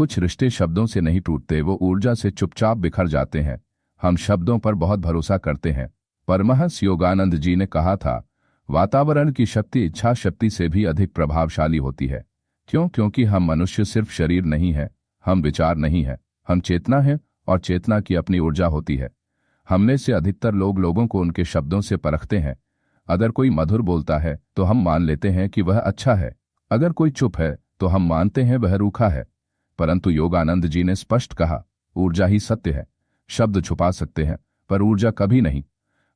कुछ रिश्ते शब्दों से नहीं टूटते, वो ऊर्जा से चुपचाप बिखर जाते हैं। हम शब्दों पर बहुत भरोसा करते हैं। परमहंस योगानंद जी ने कहा था, वातावरण की शक्ति इच्छा शक्ति से भी अधिक प्रभावशाली होती है। क्यों? क्योंकि हम मनुष्य सिर्फ शरीर नहीं है, हम विचार नहीं है, हम चेतना है, और चेतना की अपनी ऊर्जा होती है। हमने से अधिकतर लोग लोगों को उनके शब्दों से परखते हैं। अगर कोई मधुर बोलता है तो हम मान लेते हैं कि वह अच्छा है, अगर कोई चुप है तो हम मानते हैं वह रूखा है। परंतु योगानंद जी ने स्पष्ट कहा, ऊर्जा ही सत्य है। शब्द छुपा सकते हैं पर ऊर्जा कभी नहीं।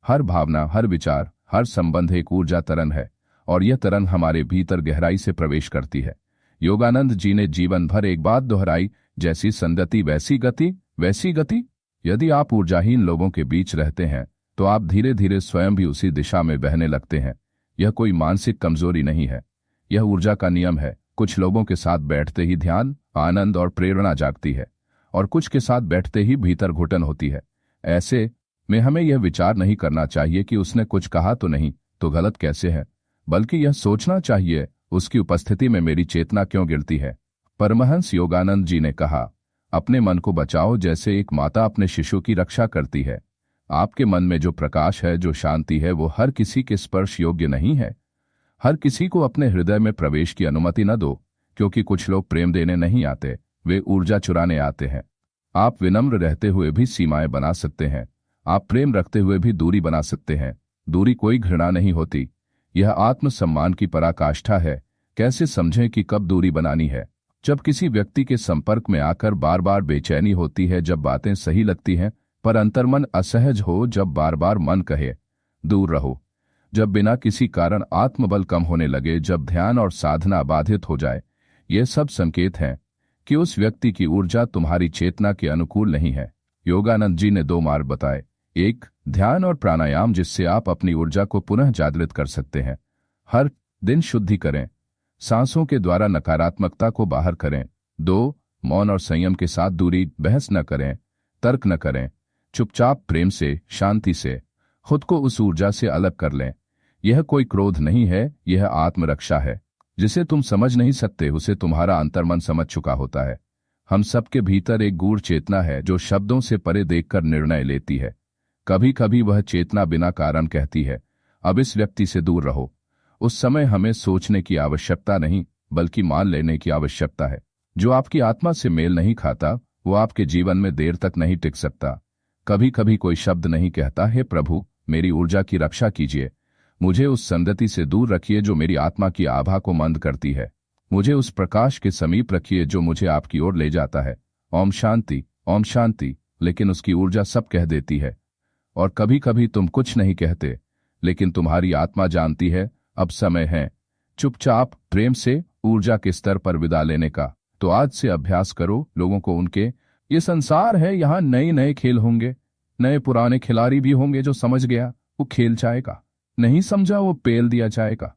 हर भावना, हर विचार, हर संबंध एक ऊर्जा तरंग है, और यह तरंग हमारे भीतर गहराई से प्रवेश करती है। योगानंद जी ने जीवन भर एक बात दोहराई, जैसी संगति वैसी गति, वैसी गति। यदि आप ऊर्जाहीन लोगों के बीच रहते हैं तो आप धीरे धीरे स्वयं भी उसी दिशा में बहने लगते हैं। यह कोई मानसिक कमजोरी नहीं है, यह ऊर्जा का नियम है। कुछ लोगों के साथ बैठते ही ध्यान, आनंद और प्रेरणा जागती है, और कुछ के साथ बैठते ही भीतर घुटन होती है। ऐसे में हमें यह विचार नहीं करना चाहिए कि उसने कुछ कहा तो नहीं, तो गलत कैसे है, बल्कि यह सोचना चाहिए, उसकी उपस्थिति में मेरी चेतना क्यों गिरती है। परमहंस योगानंद जी ने कहा, अपने मन को बचाओ जैसे एक माता अपने शिशु की रक्षा करती है। आपके मन में जो प्रकाश है, जो शांति है, वो हर किसी के स्पर्श योग्य नहीं है। हर किसी को अपने हृदय में प्रवेश की अनुमति न दो, क्योंकि कुछ लोग प्रेम देने नहीं आते, वे ऊर्जा चुराने आते हैं। आप विनम्र रहते हुए भी सीमाएं बना सकते हैं, आप प्रेम रखते हुए भी दूरी बना सकते हैं। दूरी कोई घृणा नहीं होती, यह आत्मसम्मान की पराकाष्ठा है। कैसे समझें कि कब दूरी बनानी है? जब किसी व्यक्ति के संपर्क में आकर बार बार बेचैनी होती है, जब बातें सही लगती हैं पर अंतर्मन असहज हो, जब बार बार मन कहे दूर रहो, जब बिना किसी कारण आत्मबल कम होने लगे, जब ध्यान और साधना बाधित हो जाए, ये सब संकेत हैं कि उस व्यक्ति की ऊर्जा तुम्हारी चेतना के अनुकूल नहीं है। योगानंद जी ने 2 मार्ग बताए। एक, ध्यान और प्राणायाम, जिससे आप अपनी ऊर्जा को पुनः जागृत कर सकते हैं। हर दिन शुद्धि करें, सांसों के द्वारा नकारात्मकता को बाहर करें। 2, मौन और संयम के साथ दूरी, बहस न करें, तर्क न करें, चुपचाप प्रेम से, शांति से खुद को उस ऊर्जा से अलग कर लें। यह कोई क्रोध नहीं है, यह आत्मरक्षा है। जिसे तुम समझ नहीं सकते उसे तुम्हारा अंतर्मन समझ चुका होता है। हम सबके भीतर एक गूढ़ चेतना है जो शब्दों से परे देखकर निर्णय लेती है। कभी कभी वह चेतना बिना कारण कहती है, अब इस व्यक्ति से दूर रहो। उस समय हमें सोचने की आवश्यकता नहीं, बल्कि मान लेने की आवश्यकता है। जो आपकी आत्मा से मेल नहीं खाता वो आपके जीवन में देर तक नहीं टिक सकता। कभी कभी कोई शब्द नहीं कहता, हे प्रभु मेरी ऊर्जा की रक्षा कीजिए, मुझे उस संगति से दूर रखिए जो मेरी आत्मा की आभा को मंद करती है, मुझे उस प्रकाश के समीप रखिए जो मुझे आपकी ओर ले जाता है। ओम शांति, ओम शांति। लेकिन उसकी ऊर्जा सब कह देती है। और कभी कभी तुम कुछ नहीं कहते, लेकिन तुम्हारी आत्मा जानती है अब समय है चुपचाप प्रेम से ऊर्जा के स्तर पर विदा लेने का। तो आज से अभ्यास करो, लोगों को उनके ये संसार है, यहाँ नए नए खेल होंगे, नए पुराने खिलाड़ी भी होंगे। जो समझ गया वो खेल जाएगा, नहीं समझा वो पेल दिया जाएगा।